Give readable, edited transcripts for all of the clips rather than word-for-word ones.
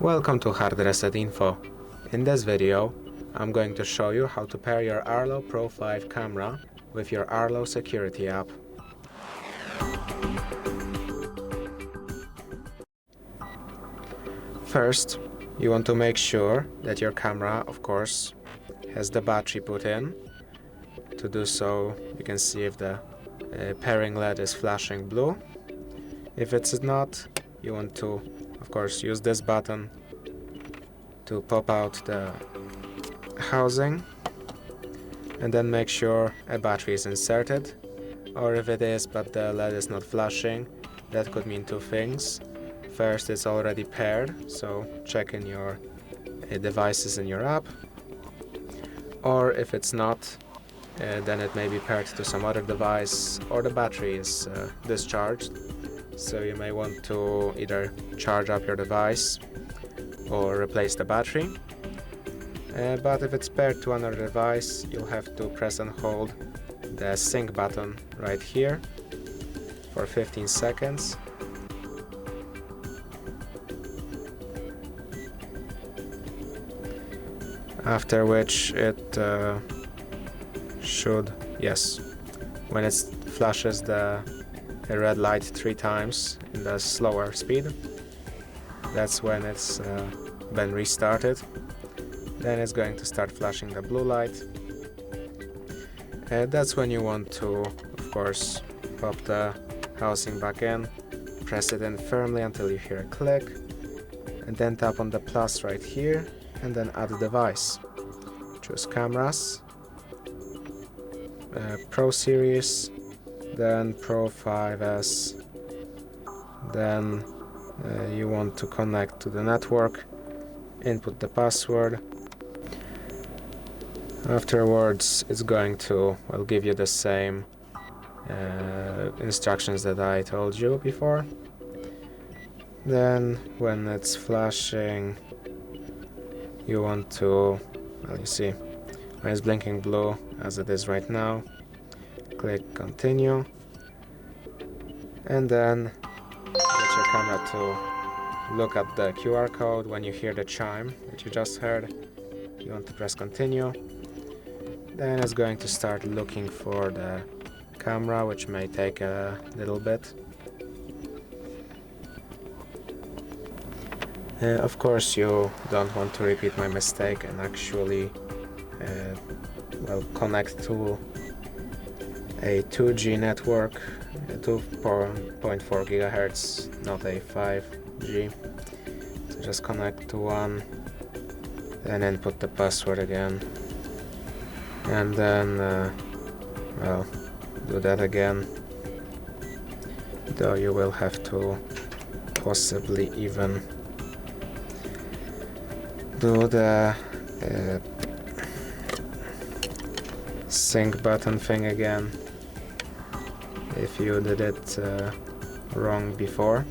Welcome to HardReset.Info. In this video, I'm going to show you how to pair your ARLO Pro 5 camera with your Arlo Security app. First, you want to make sure that your camera, of course, has the battery put in. To do so, you can see if the pairing LED is flashing blue. If it's not, you want to, of course, use this button to pop out the housing and then make sure a battery is inserted, or if it is but the LED is not flashing, that could mean two things. First, it's already paired, so check in your devices in your app, or if it's not, then it may be paired to some other device or the battery is discharged. So you may want to either charge up your device or replace the battery. But if it's paired to another device, you'll have to press and hold the sync button right here for 15 seconds. After which it should, yes, when it flashes the red light 3 times in the slower speed, that's when it's been restarted. Then it's going to start flashing the blue light. That's when you want to, of course, pop the housing back in, press it in firmly until you hear a click, and then tap on the plus right here and then add a device. Choose cameras, Pro Series, then Pro 5S, then you want to connect to the network, input the password. Afterwards it's going to, well, give you the same instructions that I told you before. Then when it's flashing, you want to, well, you see, when it's blinking blue as it is right now, click continue, and then get your camera to look at the QR code. When you hear the chime that you just heard, you want to press continue. Then it's going to start looking for the camera, which may take a little bit. Of course, you don't want to repeat my mistake and actually connect to a 2G network, 2.4 GHz, not a 5G. So just connect to one, then input the password again, and then do that again, though you will have to possibly even do the sync button thing again if you did it wrong before.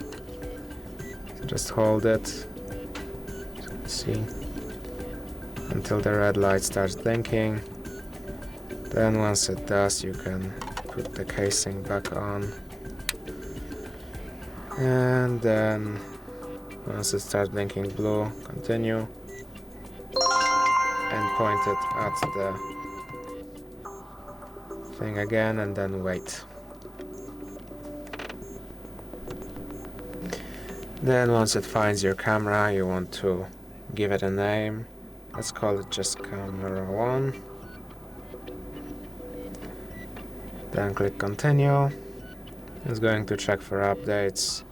So just hold it, see, until the red light starts blinking. Then once it does, you can put the casing back on, and then once it starts blinking blue, continue and point it at the thing again, and then wait. Then once it finds your camera, you want to give it a name. Let's call it just camera 1. Then click continue. It's going to check for updates.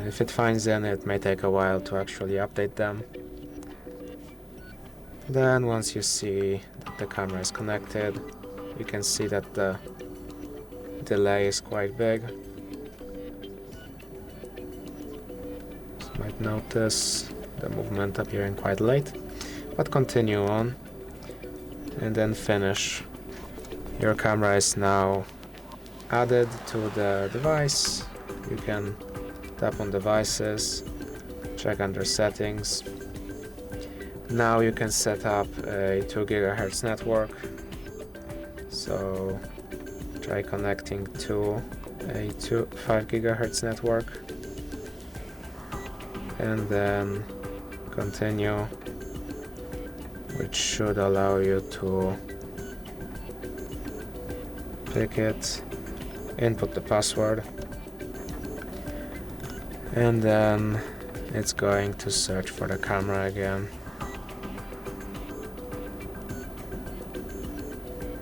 If it finds them, it may take a while to actually update them. Then once you see that the camera is connected, you can see that the delay is quite big. So you might notice the movement appearing quite late, but continue on and then finish. Your camera is now added to the device. You can tap on devices, check under settings. Now you can set up a 2 GHz network. So try connecting to a 5 GHz network. and then continue, which should allow you to pick it, input the password, and then it's going to search for the camera again,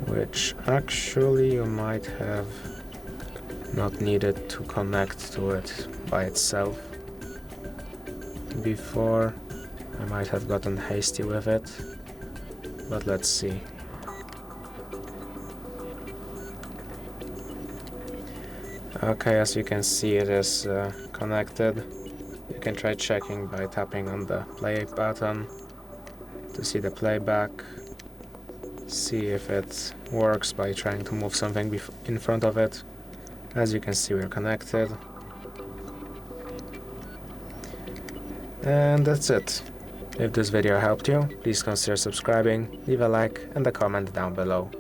which actually you might have not needed to connect to it by itself. Before I might have gotten hasty with it, but let's see. Okay, as you can see, it is connected. You can try checking by tapping on the play button to see the playback. See if it works by trying to move something in front of it. As you can see, we're connected. And that's it. If this video helped you, please consider subscribing, leave a like and a comment down below.